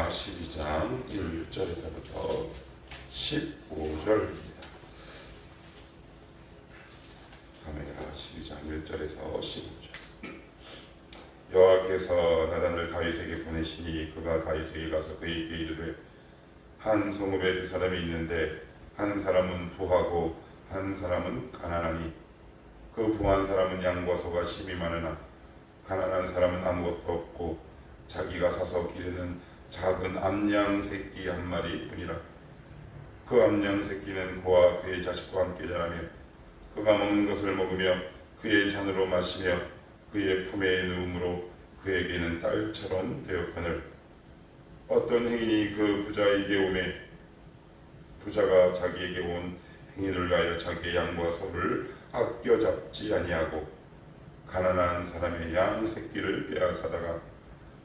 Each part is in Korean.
사무엘하 12장 1절에서부터 15절입니다. 사무엘하 12장 1절에서 15절. 여호와께서 나단을 다윗에게 보내시니 그가 다윗에게 가서 그에게 이르되 한 성읍에 두 사람이 있는데 한 사람은 부하고 한 사람은 가난하니 그 부한 사람은 양과 소가 심이 많으나 가난한 사람은 아무것도 없고 자기가 사서 기르는 작은 암양 새끼 한 마리 뿐이라. 그 암양 새끼는 그와 그의 자식과 함께 자라며 그가 먹는 것을 먹으며 그의 잔으로 마시며 그의 품에 누움으로 그에게는 딸처럼 되었거늘 어떤 행인이 그 부자에게 오매 부자가 자기에게 온 행인을 위하여 자기의 양과 소를 아껴 잡지 아니하고 가난한 사람의 양 새끼를 빼앗아다가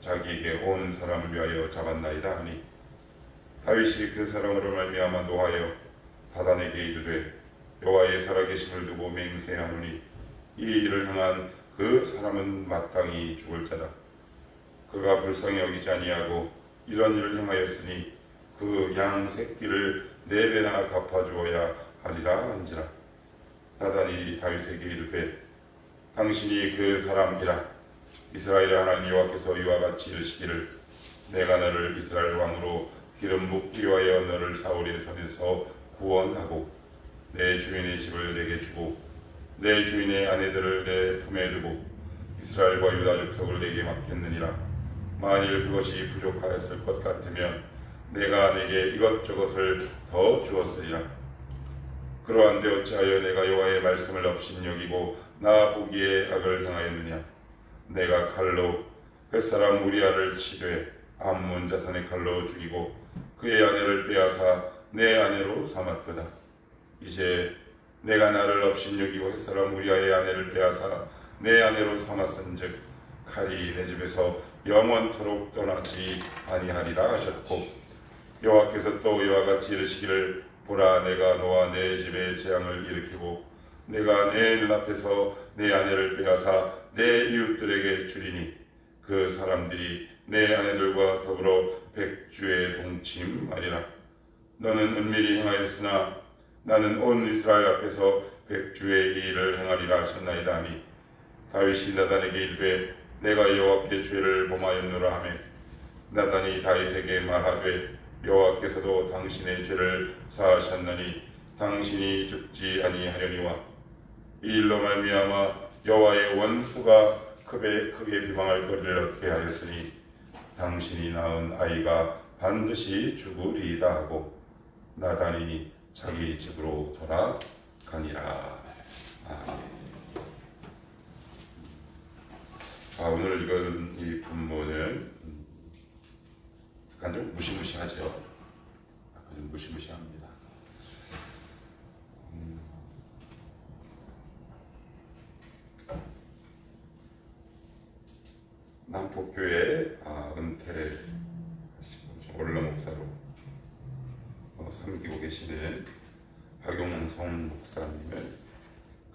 자기에게 온 사람을 위하여 잡았나이다 하니 다윗이 그 사람으로 말미암아 노하여 다단에게 이르되 여호와의 살아계심을 두고 맹세하노니 이 일을 향한 그 사람은 마땅히 죽을 자다. 그가 불쌍히 여기지 아니하고 이런 일을 행하였으니 그 양 새끼를 4배나 갚아주어야 하리라 한지라. 다단이 다윗에게 이르되 당신이 그 사람이라. 이스라엘의 하나님 여호와께서 이와 같이 이르시기를 내가 너를 이스라엘 왕으로 기름 붓기 위하여 너를 사울의 손에서 구원하고 내 주인의 집을 내게 주고 내 주인의 아내들을 내 품에 두고 이스라엘과 유다 족속을 내게 맡겼느니라. 만일 그것이 부족하였을 것 같으면 내가 내게 이것저것을 더 주었으리라. 그러한데 어찌하여 내가 여호와의 말씀을 업신여기고 나 보기에 악을 행하였느냐. 내가 칼로 햇사람 우리아를 치되 암몬 자손의 칼로 죽이고 그의 아내를 빼앗아 내 아내로 삼았도다. 이제 내가 나를 업신여기고 햇사람 우리아의 아내를 빼앗아 내 아내로 삼았은즉 칼이 내 집에서 영원토록 떠나지 아니하리라 하셨고 여호와께서 또 이와 같이 이르시기를 보라 내가 너와 내 집에 재앙을 일으키고 내가 내 눈앞에서 내 아내를 빼앗아 내 이웃들에게 주리니 그 사람들이 내 아내들과 더불어 백주에 동침하리라. 너는 은밀히 행하였으나 나는 온 이스라엘 앞에서 백주의 일을 행하리라 하셨나이다 하니 다윗이 나단에게 이르되 내가 여호와께 죄를 범하였노라 하매 나단이 다윗에게 말하되 여호와께서도 당신의 죄를 사하셨나니 당신이 죽지 아니하려니와 이 일로 말미암아 여호와의 원수가 크게 비방할 거리를 얻게 하였으니 당신이 낳은 아이가 반드시 죽으리이다 하고 나단이 자기 집으로 돌아가니라. 아멘. 오늘 읽은 이 본문은 약간 좀 무시무시하죠. 약간 좀 무시무시합니다. 남포교회 은퇴하시고 원로 목사로 섬기고 계시는 박용성 목사님은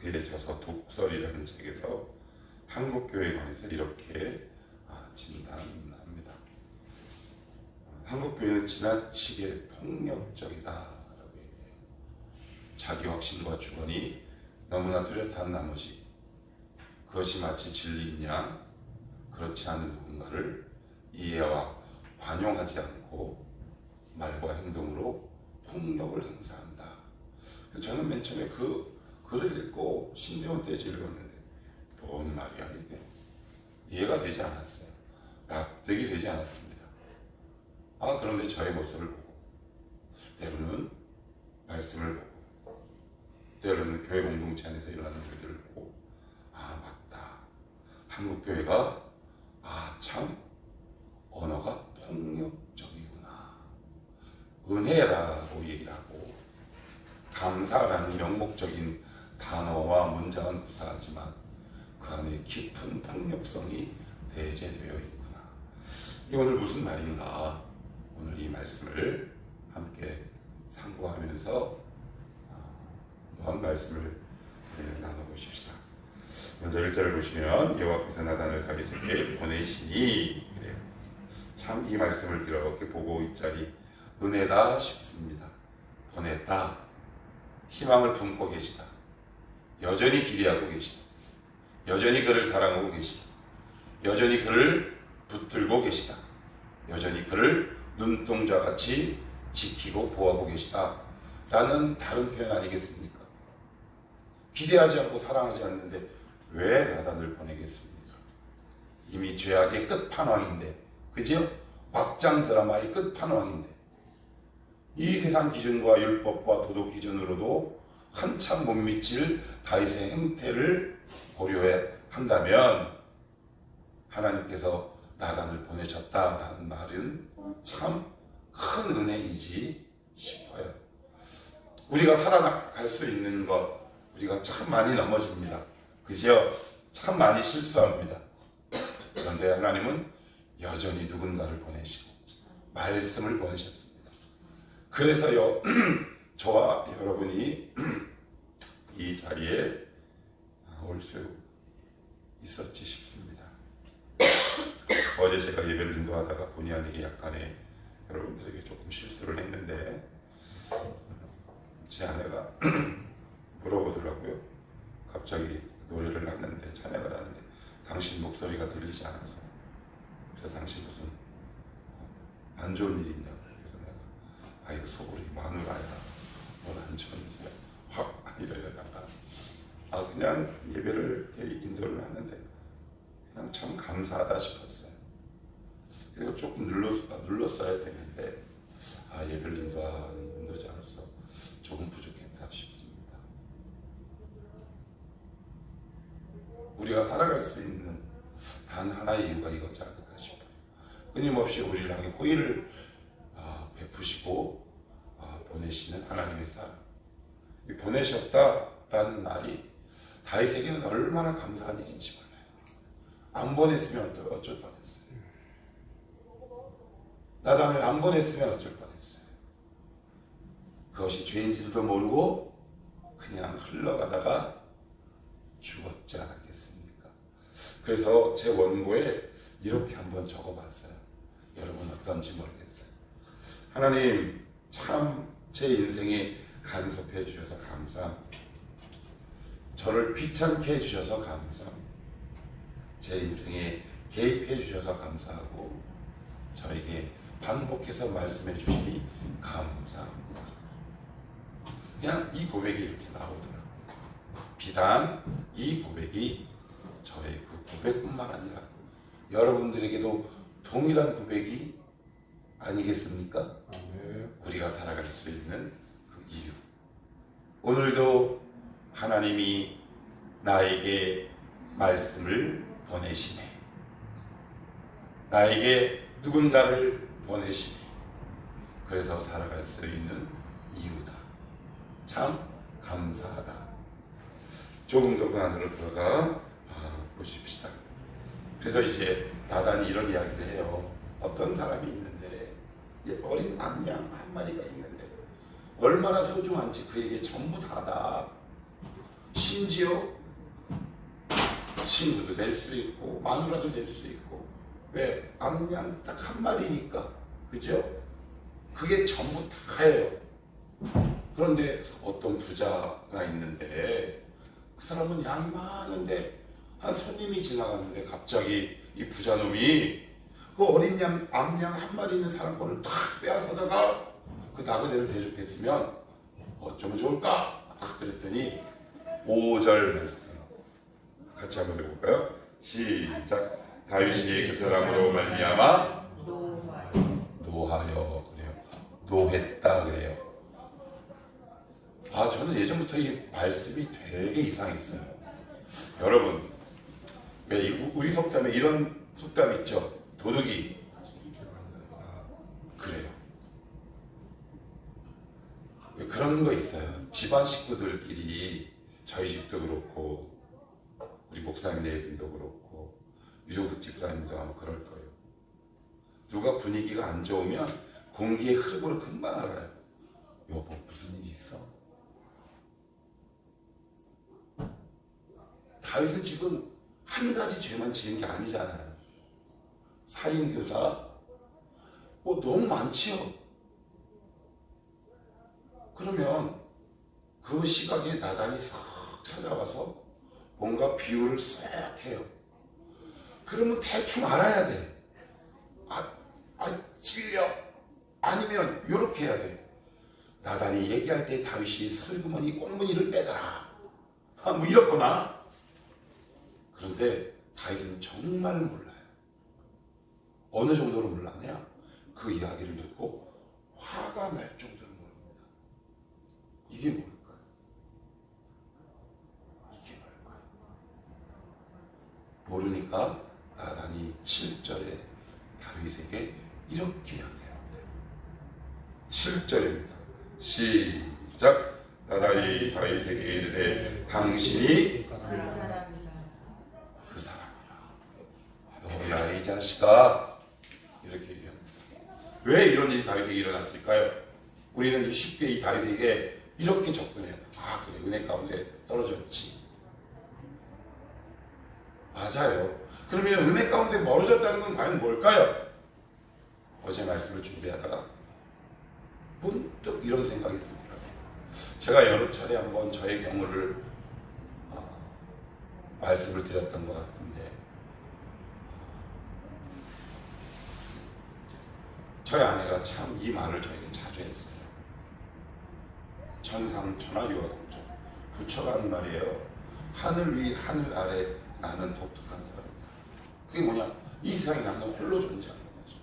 그의 저서 독설이라는 책에서 한국교회에 관해서 이렇게 진단합니다. 한국교회는 지나치게 폭력적이다라고 얘기해요. 자기 확신과 주권이 너무나 뚜렷한 나머지 그것이 마치 진리이냐 그렇지 않은 누군가를 이해와 관용하지 않고 말과 행동으로 폭력을 행사한다. 저는 맨 처음에 그 글을 읽고 신대원 때 읽었는데 뭔 말이야 이게. 이해가 되지 않았어요. 납득이 되지 않았습니다. 그런데 저의 모습을 보고 때로는 말씀을 보고 때로는 교회 공동체 안에서 일어나는 일들을 보고 맞다. 한국교회가 참 언어가 폭력적이구나. 은혜라고 얘기를 하고 감사라는 명목적인 단어와 문장은 구사하지만 그 안에 깊은 폭력성이 내재되어 있구나. 이게 오늘 무슨 말인가? 오늘 이 말씀을 함께 상고하면서 또한 말씀을 나눠보십시다. 먼저 1절을 보시면 여호와께서 나단을 다윗에게 보내시니 그래요. 참 이 말씀을 이렇게 보고 있자니 은혜다 싶습니다. 보냈다. 희망을 품고 계시다. 여전히 기대하고 계시다. 여전히 그를 사랑하고 계시다. 여전히 그를 붙들고 계시다. 여전히 그를 눈동자같이 지키고 보호하고 계시다. 라는 다른 표현 아니겠습니까? 기대하지 않고 사랑하지 않는데 왜 나단을 보내겠습니까? 이미 죄악의 끝판왕인데, 그죠? 막장 드라마의 끝판왕인데, 이 세상 기준과 율법과 도덕 기준으로도 한참 못 미칠 다윗의 행태를 고려해 한다면 하나님께서 나단을 보내셨다라는 말은 참 큰 은혜이지 싶어요. 우리가 살아갈 수 있는 것, 우리가 참 많이 넘어집니다. 그죠? 참 많이 실수합니다. 그런데 하나님은 여전히 누군가를 보내시고 말씀을 보내셨습니다. 그래서요, 저와 여러분이 이 자리에 올 수 있었지 싶습니다. 어제 제가 예배를 인도하다가 본의 아니게 약간의 여러분들에게 조금 실수를 했는데 제 아내가 물어보더라고요. 갑자기 노래를 하는데, 찬양을 하는데 당신 목소리가 들리지 않아서. 그래서 당신 무슨 안 좋은 일 있냐고. 그래서 내가 아이고 속으로 마누라야 뭘 안 좋은 일이야 확 이러려다가 그냥 예배를 인도를 하는데 그냥 참 감사하다 싶었어요. 그리고 조금 눌렀어야 되는데 예배를 인도하는 인도자로서 조금 부족했다 싶습니다. 우리가 살아갈 수 있는 단 하나의 이유가 이거지 않을까 싶어요. 끊임없이 우리를 향해 호의를 베푸시고 보내시는 하나님의 사랑. 이 보내셨다라는 말이 다윗에게는 얼마나 감사한 일인지 몰라요. 안 보냈으면 어쩔 뻔했어요. 나단을 안 보냈으면 어쩔 뻔했어요. 그것이 죄인지도 모르고 그냥 흘러가다가 죽었지 않았겠습니까? 그래서 제 원고에 이렇게 한번 적어봤어요. 여러분 어떤지 모르겠어요. 하나님 참 제 인생에 간섭해 주셔서 감사합니다. 저를 귀찮게 해주셔서 감사합니다. 제 인생에 개입해 주셔서 감사하고 저에게 반복해서 말씀해 주시니 감사합니다. 그냥 이 고백이 이렇게 나오더라고요. 비단 이 고백이 저의 그 고백뿐만 아니라 여러분들에게도 동일한 고백이 아니겠습니까? 우리가 살아갈 수 있는 그 이유. 오늘도 하나님이 나에게 말씀을 보내시네. 나에게 누군가를 보내시네. 그래서 살아갈 수 있는 이유다. 참 감사하다. 조금 더 그 안으로 들어가 보십시다. 그래서 이제 나단이 이런 이야기를 해요. 어떤 사람이 있는데 어린 암양 한 마리가 있는데 얼마나 소중한지 그에게 전부 다다. 심지어 친구도 될 수 있고 마누라도 될 수 있고. 왜? 암양 딱 한 마리니까. 그죠? 그게 전부 다예요. 그런데 어떤 부자가 있는데 그 사람은 양이 많은데 한 손님이 지나갔는데 갑자기 이 부자놈이 그 어린 양, 암양 한 마리 있는 사람 거를 탁 빼앗아다가 그 나그네를 대접했으면 어쩌면 좋을까? 딱 그랬더니 5절 말씀 같이 한번 해볼까요? 시작. 다윗이 그 사람으로 말미암아 노하여 그래요. 노했다 그래요. 저는 예전부터 이 말씀이 되게 이상했어요. 여러분, 왜 우리 속담에 이런 속담 있죠? 도둑이 그래요. 왜 그런 거 있어요. 집안 식구들끼리 저희 집도 그렇고 우리 목사님네 분도 그렇고 유종숙 집사님도 아마 그럴 거예요. 누가 분위기가 안 좋으면 공기의 흐름으로 금방 알아요. 여보 무슨 일이 있어? 다윗은 지금 한 가지 죄만 지은 게 아니잖아요. 살인교사, 너무 많지요. 그러면 그 시각에 나단이 싹 찾아와서 뭔가 비유를 싹 해요. 그러면 대충 알아야 돼. 찔려. 아니면 이렇게 해야 돼. 나단이 얘기할 때 다윗이 슬그머니 꽁무니를 빼더라. 뭐 이렇구나. 그런데 다윗은 정말 몰라요. 어느 정도로 몰랐냐? 그 이야기를 듣고 화가 날 정도로 모릅니다. 이게 뭘까요? 이게 뭘까요? 모르니까 나단이 7절에 다윗에게 이렇게 이야기합니다. 7절입니다. 시작. 나단이 다윗에게 이르되 당신이 그 사람이라. 너야 이 자식아. 이렇게 얘기합니다. 왜 이런 일이 다윗에게 일어났을까요? 우리는 쉽게 이 다윗에게 이렇게 접근해요. 그래, 은혜 가운데 떨어졌지. 맞아요. 그러면 은혜 가운데 멀어졌다는 건 과연 뭘까요? 어제 말씀을 준비하다가 문득 이런 생각이 듭니다. 제가 여러 차례 한번 저의 경우를 말씀을 드렸던 것 같은데, 저희 아내가 참 이 말을 저에게 자주 했어요. 천상천하 유아동전. 부처가 하는 말이에요. 하늘 위 하늘 아래 나는 독특한 사람이다. 그게 뭐냐? 이 세상에 나는 홀로 존재하는 거죠.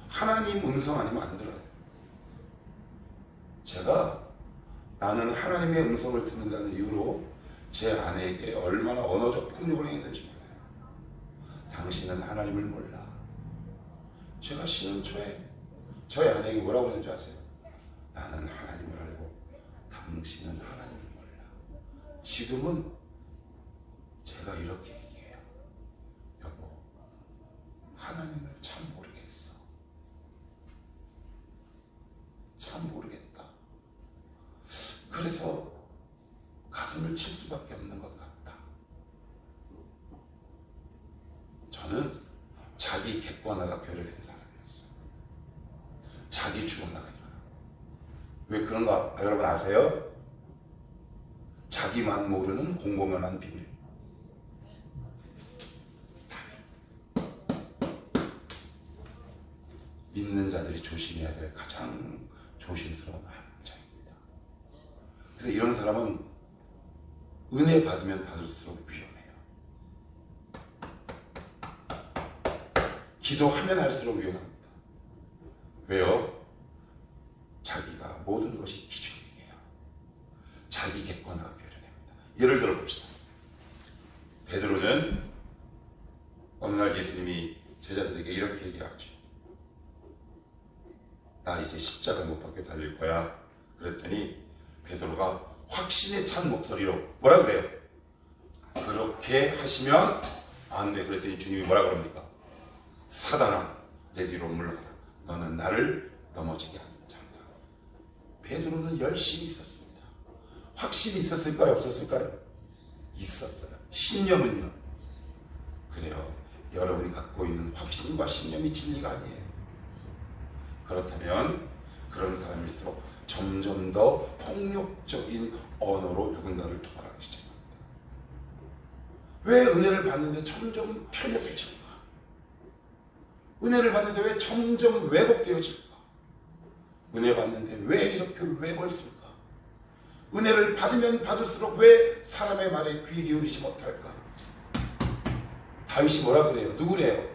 하나님 음성 아니면 안 들어요. 제가 나는 하나님의 음성을 듣는다는 이유로 제 아내에게 얼마나 언어적 폭력을 행했는지 몰라요. 당신은 하나님을 몰라. 제가 쉬는 초에 저희 아내에게 뭐라고 했는지 아세요? 나는 하나님을 알고 당신은 하나님을 몰라. 지금은 제가 이렇게 얘기해요. 여보, 하나님을 참 모르겠어. 참 모르겠다. 그래서 가슴을 칠 수밖에 없는 것 같다. 저는 자기 객관화가 결여된 사람이었어요. 자기 주관화가 일어나. 왜 그런가 여러분 아세요? 자기만 모르는 공공연한 비밀. 믿는 자들이 조심해야 될 가장 조심스러운 함정입니다. 그래서 이런 사람은 은혜 받으면 받을수록 위험해요. 기도하면 할수록 위험합니다. 왜요? 자기가 모든 것이 기준이에요. 자기 객관화가 결여됩니다. 예를 들어 봅시다. 베드로는 어느 날 예수님이 제자들에게 이렇게 얘기하죠. 나 이제 십자가 못 박혀 달릴 거야. 그랬더니 베드로가 확신에 찬 목소리로 뭐라 그래요? 그렇게 하시면 안 돼. 그랬더니 주님이 뭐라 그럽니까? 사단아, 내 뒤로 물러가라. 너는 나를 넘어지게 하는 자다. 베드로는 열심히 있었습니다. 확신이 있었을까요? 없었을까요? 있었어요. 신념은요? 그래요. 여러분이 갖고 있는 확신과 신념이 진리가 아니에요. 그렇다면 그런 사람일수록 점점 더 폭력적인 언어로 누군가를 도발하기 시작합니다. 왜 은혜를 받는데 점점 편협해질까? 은혜를 받는데 왜 점점 왜곡되어질까? 은혜 받는데 왜 이렇게 왜벌쓸까? 은혜를 받으면 받을수록 왜 사람의 말에 귀 기울이지 못할까? 다윗이 뭐라 그래요? 누구래요?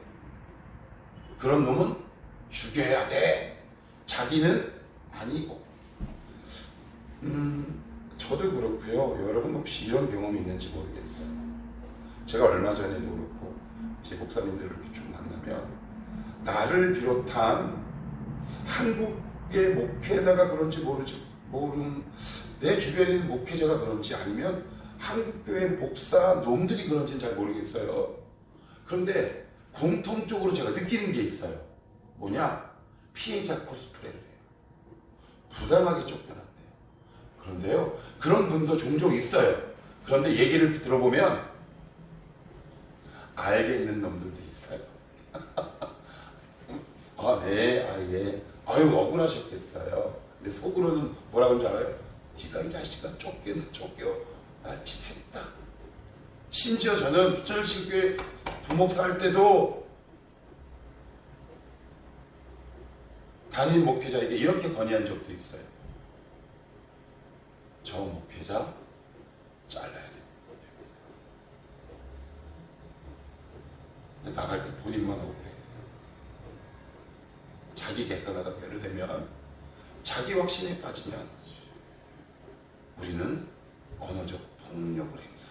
그런 놈은 죽여야 돼. 자기는 아니고. 저도 그렇고요. 여러분 혹시 이런 경험이 있는지 모르겠어요. 제가 얼마 전에도 그렇고 제 목사님들을 이렇게 쭉 만나면 나를 비롯한 한국의 목회자가 그런지 모르는 내 주변에 있는 목회자가 그런지 아니면 한국교회 목사 놈들이 그런지는 잘 모르겠어요. 그런데 공통적으로 제가 느끼는 게 있어요. 뭐냐? 피해자 코스프레를 해요. 부당하게 쫓겨났대요. 그런데요, 그런 분도 종종 있어요. 그런데 얘기를 들어보면 알게 있는 놈들도 있어요. 아, 네, 아, 예. 아유, 억울하셨겠어요. 근데 속으로는 뭐라고 하는 줄 알아요? 네가 이 자식아 쫓겨 날 짓했다. 심지어 저는 부천일신교회 부목사 할 때도 담임 목회자에게 이렇게 건의한 적도 있어요. 저 목회자 잘라야 돼. 나갈 때 본인만 억울해. 자기 객관화가 배려되면, 자기 확신에 빠지면 우리는 언어적 폭력을 행사합니다.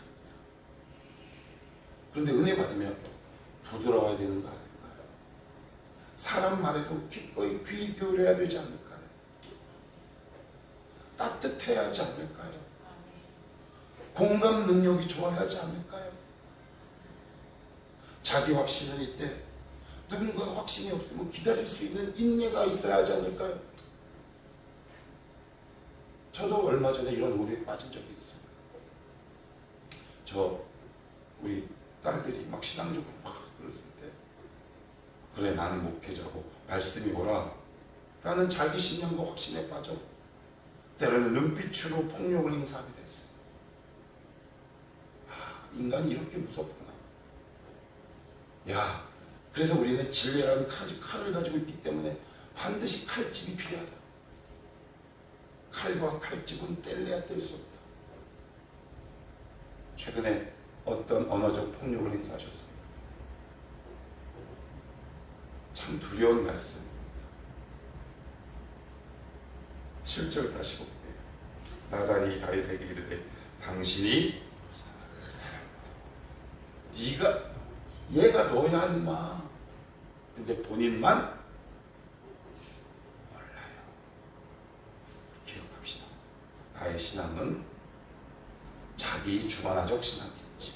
그런데 은혜 받으면 부드러워야 되는 거 아닐까요? 사람 말에도 기꺼이 귀 기울여야 되지 않을까요? 따뜻해야 하지 않을까요? 공감 능력이 좋아야 하지 않을까요? 자기 확신은 이때 누군가가 확신이 없으면 기다릴 수 있는 인내가 있어야 하지 않을까요? 저도 얼마 전에 이런 오류에 빠진 적이 있어요. 우리 딸들이 막 신앙적으로 막 그랬을 때, 그래 나는 목회자고 말씀이 뭐라 라는 자기 신념과 확신에 빠져 때로는 눈빛으로 폭력을 행사하게 됐어요. 인간이 이렇게 무섭구나. 야, 그래서 우리는 진리라는 칼을 가지고 있기 때문에 반드시 칼집이 필요하다. 칼과 칼집은 뗄래야 뗄 수 없다. 최근에 어떤 언어적 폭력을 행사하셨습니다. 참 두려운 말씀입니다. 7절 다시 볼게요. 나단이 다윗에게 이르되 당신이 얘가 너야 인마. 근데 본인만 몰라요. 기억합시다. 나의 신앙은 자기 주관화적 신앙인지,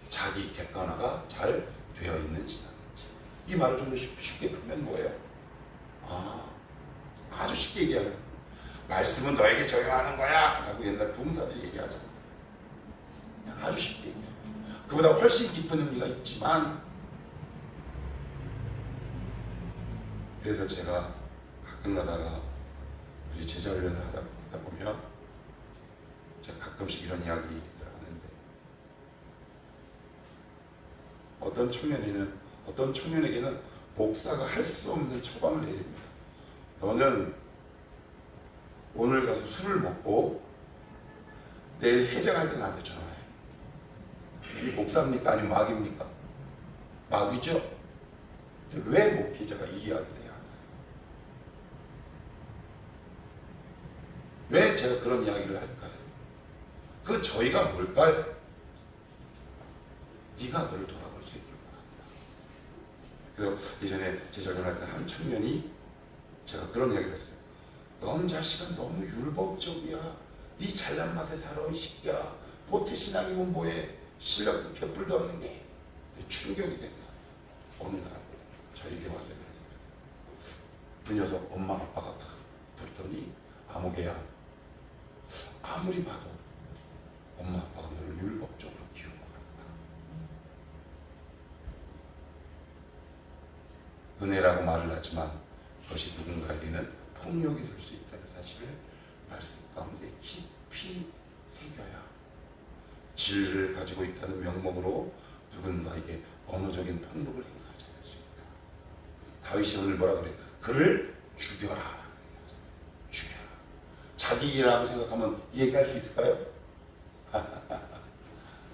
자기 객관화가 잘 되어 있는 신앙인지. 이 말을 좀 더 쉽게 풀면 뭐예요? 아주 쉽게 얘기하면 말씀은 너에게 적용하는 거야 라고 옛날 부흥사들이 얘기하잖아요. 그냥 아주 쉽게 얘기해요. 그보다 훨씬 깊은 의미가 있지만, 그래서 제가 가끔 가다가 우리 제자훈련을 하다 보면 제가 가끔씩 이런 이야기를 하는데, 어떤 청년에게는 목사가 할 수 없는 처방을 내립니다. 너는 오늘 가서 술을 먹고 내일 해장할 때 나한테 전화해. 이 목사입니까? 아니면 마귀입니까? 마귀죠? 왜 목회자가 이 이야기를 해야 하나요? 왜 제가 그런 이야기를 할까요? 저희가 뭘까요? 네가 너를 돌아볼 수 있길 바란다. 그래서 예전에 제 전화할 때 한 청년이 제가 그런 이야기를 했어요. 넌 자식은 너무 율법적이야. 네 잘난 맛에 살아 이 새끼야. 모태신앙이면 뭐해. 신랑도 곁불도 없는 게 충격이 된다. 어느 날 저에게 와서 그 녀석 엄마 아빠가 다 부르더니 아무개야, 아무리 봐도 엄마 아빠가 너를 율법적으로 키운 것 같다. 은혜라고 말을 하지만 그것이 누군가에게는 폭력이 될 수 있다는 사실을 말씀 가운데 깊이 새겨야 진리를 가지고 있다는 명목으로 누군가에게 언어적인 폭력을 행사하지 않을 수 있다. 다윗이 오늘 뭐라 그래요? 그를 죽여라. 죽여라. 자기 일이라고 생각하면 얘기할 수 있을까요?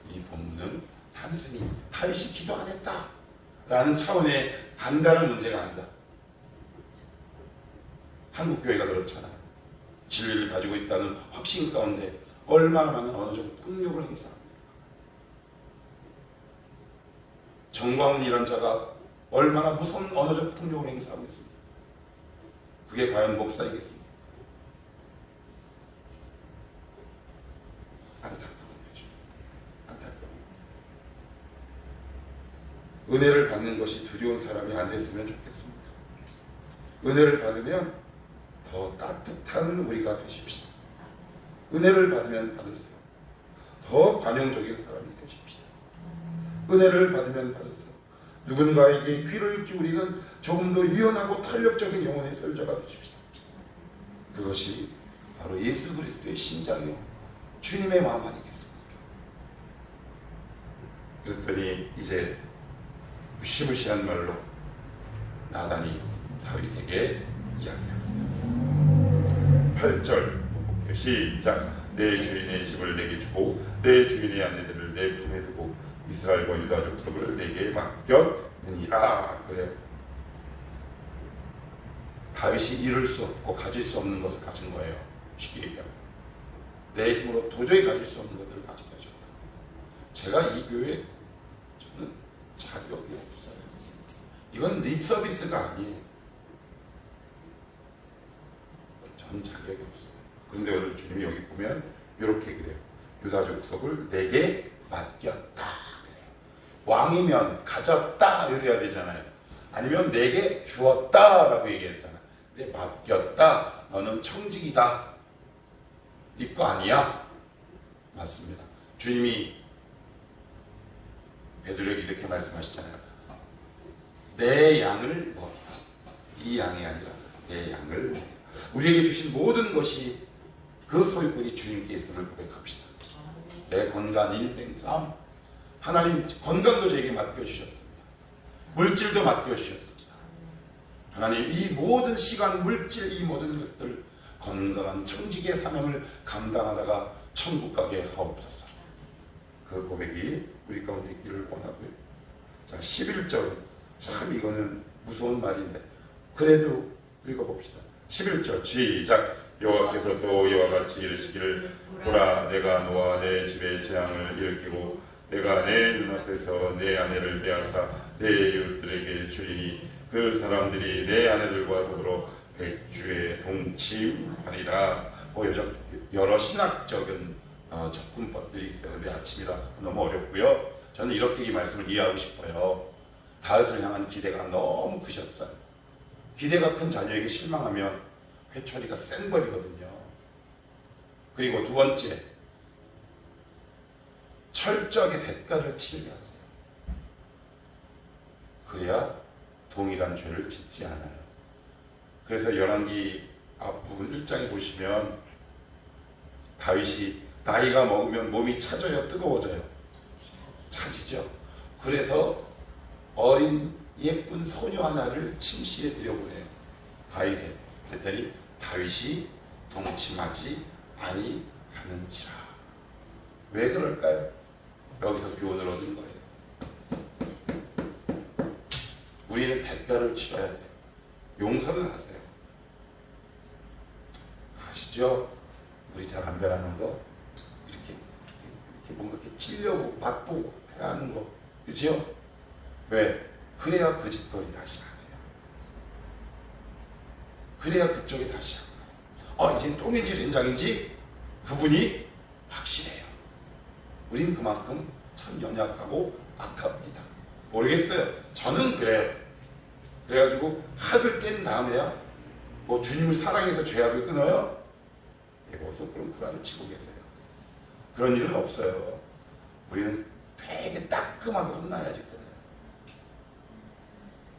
이 본문은 단순히 다윗이 기도 안 했다 라는 차원의 간단한 문제가 아니다. 한국교회가 그렇잖아요. 진리를 가지고 있다는 확신 가운데 얼마나 많은 언어적 폭력을 행사합니다. 정광훈이라는 자가 얼마나 무서운 언어적 폭력을 행사하고 있습니다. 그게 과연 목사이겠습니까? 안타까운 거죠. 안타까운 거죠. 은혜를 받는 것이 두려운 사람이 안 됐으면 좋겠습니다. 은혜를 받으면 더 따뜻한 우리가 되십시다. 은혜를 받으면 받을수록 더 관용적인 사람이 되십시다. 은혜를 받으면 받을수록 누군가에게 귀를 기울이는 조금 더 유연하고 탄력적인 영혼의 설자가 되십시오. 그것이 바로 예수 그리스도의 심장이요 주님의 마음 아니겠습니까? 그랬더니 이제 무시무시한 말로 나단이 다윗에게 이야기합니다. 8절 시작. 내 주인의 집을 내게 주고 내 주인의 아내들을 내 품에 두고 이스라엘과 유다 족속을 내게 맡겼느니라. 그래, 다윗이 이룰 수 없고 가질 수 없는 것을 가진 거예요. 쉽게 얘기하면 내 힘으로 도저히 가질 수 없는 것들을 가지게 하셨다. 제가 이 교회 저는 자격이 없어요. 이건 립 서비스가 아니에요. 전 자격이 없어요. 그런데 오늘 주님이 여기 보면 이렇게 그래요. 유다 족속을 내게 맡겼다 그래요. 왕이면 가졌다 이래야 되잖아요. 아니면 내게 주었다 라고 얘기했잖아요. 내 맡겼다. 너는 청직이다. 네 거 아니야? 맞습니다. 주님이 베드로에게 이렇게 말씀하시잖아요. 내 양을 먹이라. 이 양이 아니라 내 양을 먹이라. 우리에게 주신 모든 것이 그 소유권이 주님께 있음을 고백합시다. 내 건강, 인생, 삶, 하나님 건강도 저에게 맡겨주셨습니다. 물질도 맡겨주셨습니다. 하나님 이 모든 시간, 물질, 이 모든 것들 건강한 청직의 사명을 감당하다가 천국 가게 하옵소서. 그 고백이 우리 가운데 있기를 원하고요. 자, 11절. 참 이거는 무서운 말인데 그래도 읽어봅시다. 11절 시작. 여호와께서 또 이와 같이 이르시기를 보라 내가 너와 내 집에 재앙을 일으키고 내가 내 눈앞에서 내 아내를 빼앗아 내 이웃들에게 주리니 그 사람들이 내 아내들과 더불어 백주에 동침하리라. 여러 신학적인 접근법들이 있어요. 근데 아침이라 너무 어렵고요. 저는 이렇게 이 말씀을 이해하고 싶어요. 다윗을 향한 기대가 너무 크셨어요. 기대가 큰 자녀에게 실망하면 회초리가 센 벌이거든요. 그리고 두 번째, 철저하게 대가를 치르게 하세요. 그래야 동일한 죄를 짓지 않아요. 그래서 열왕기 앞부분 1장에 보시면 다윗이 나이가 먹으면 몸이 차져요, 뜨거워져요? 차지죠. 그래서 어린 예쁜 소녀 하나를 침실에 들여보내요. 다윗에. 그랬더니 다윗이 동침하지 아니하는지라. 왜 그럴까요? 여기서 교훈을 얻은 거예요. 우리는 대가를 치러야 돼요. 용서를 하세요. 아시죠? 우리 잘 안 변하는 거 이렇게 뭔가 이렇게 찔려고 맛보고 해야 하는 거, 그죠? 왜? 그래야 그 짓거리 다시 안 해요. 그래야 그쪽에 다시 안 해요. 이젠 똥인지 된장인지 구분이 확실해요. 우린 그만큼 참 연약하고 악합니다. 모르겠어요. 저는 그래요. 그래가지고 합을 깬 다음에야 뭐 주님을 사랑해서 죄악을 끊어요? 어서 그런 구라를 치고 계세요. 그런 일은 없어요. 우리는 되게 따끔하게 혼나야지 그래요.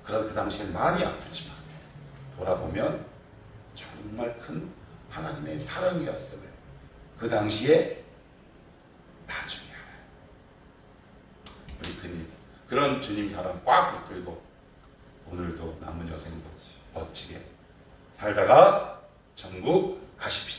그래서 그 당시엔 많이 아프지만 돌아보면 정말 큰 하나님의 사랑이었음을 그 당시에 나중에 알아요. 우리 그런 주님 사랑 꽉 붙들고 오늘도 남은 여생 멋지게 살다가 천국 가십시다.